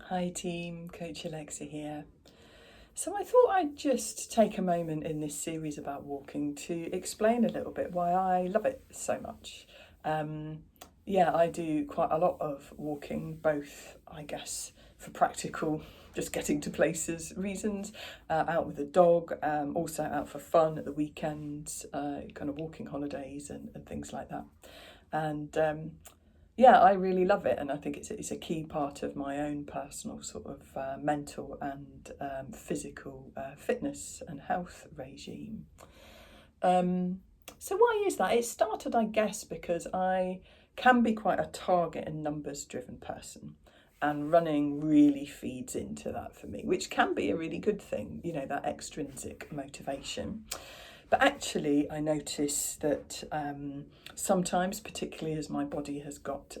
Hi team, Coach Alexa here. So I thought I'd just take a moment in this series about walking to explain a little bit why I love it so much. I do quite a lot of walking, both I guess for practical, just getting to places reasons, out with the dog, also out for fun at the weekends, kind of walking holidays and things like that. And I really love it, and I think it's a key part of my own personal sort of mental and physical fitness and health regime. So why is that? It started, I guess, because I can be quite a target and numbers driven person, and running really feeds into that for me, which can be a really good thing, that extrinsic motivation. But actually, I notice that sometimes, particularly as my body has got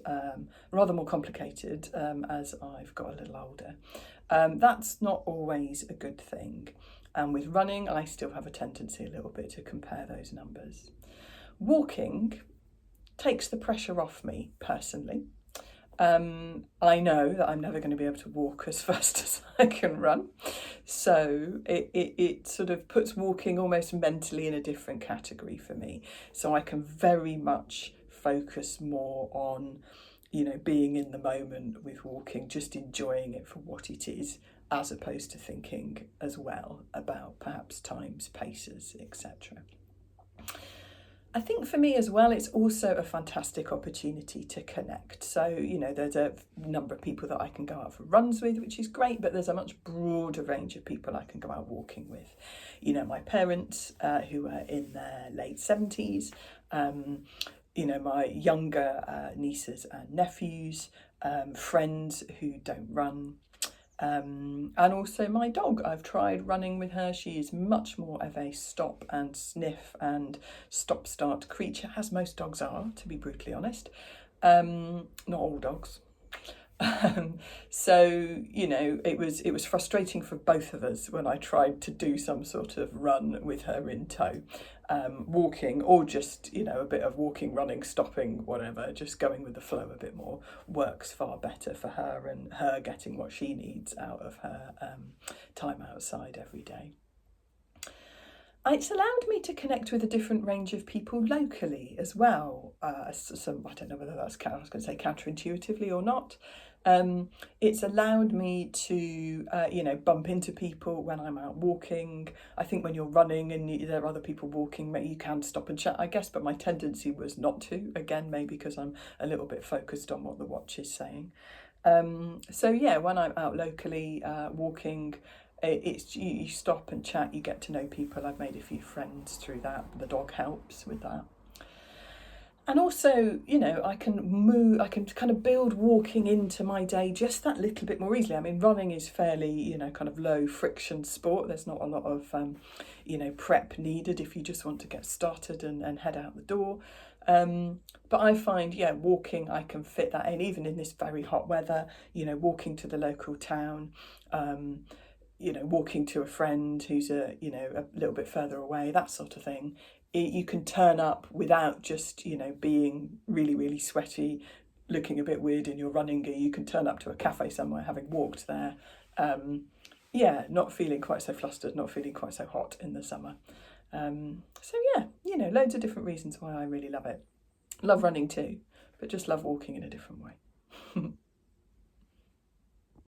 rather more complicated as I've got a little older, that's not always a good thing. And with running, I still have a tendency a little bit to compare those numbers. Walking takes the pressure off me personally. I know that I'm never going to be able to walk as fast as I can run. So it sort of puts walking almost mentally in a different category for me. So I can very much focus more on, being in the moment with walking, just enjoying it for what it is, as opposed to thinking as well about perhaps times, paces, etc. I think for me as well, it's also a fantastic opportunity to connect. So, there's a number of people that I can go out for runs with, which is great, but there's a much broader range of people I can go out walking with. My parents who are in their late 70s, my younger nieces and nephews, friends who don't run. And also my dog. I've tried running with her. She is much more of a stop and sniff and stop start creature, as most dogs are, to be brutally honest. Not all dogs. It was frustrating for both of us when I tried to do some sort of run with her in tow. Walking, or just a bit of walking, running, stopping, whatever, just going with the flow a bit more, works far better for her and her getting what she needs out of her time outside every day. It's allowed me to connect with a different range of people locally as well. I don't know whether that's, I was going to say counterintuitively or not. It's allowed me to, bump into people when I'm out walking. I think when you're running and there are other people walking, you can stop and chat, I guess, but my tendency was not to, again, maybe because I'm a little bit focused on what the watch is saying. When I'm out locally walking, it's you stop and chat, you get to know people. I've made a few friends through that. The dog helps with that. And also, I can kind of build walking into my day just that little bit more easily. I mean, running is fairly, kind of low friction sport. There's not a lot of, prep needed if you just want to get started and head out the door. But I find, walking, I can fit that in, even in this very hot weather, walking to the local town, walking to a friend who's a little bit further away, that sort of thing. You can turn up without just, being really, really sweaty, looking a bit weird in your running gear. You can turn up to a cafe somewhere, having walked there. Not feeling quite so flustered, not feeling quite so hot in the summer. Loads of different reasons why I really love it. Love running too, but just love walking in a different way.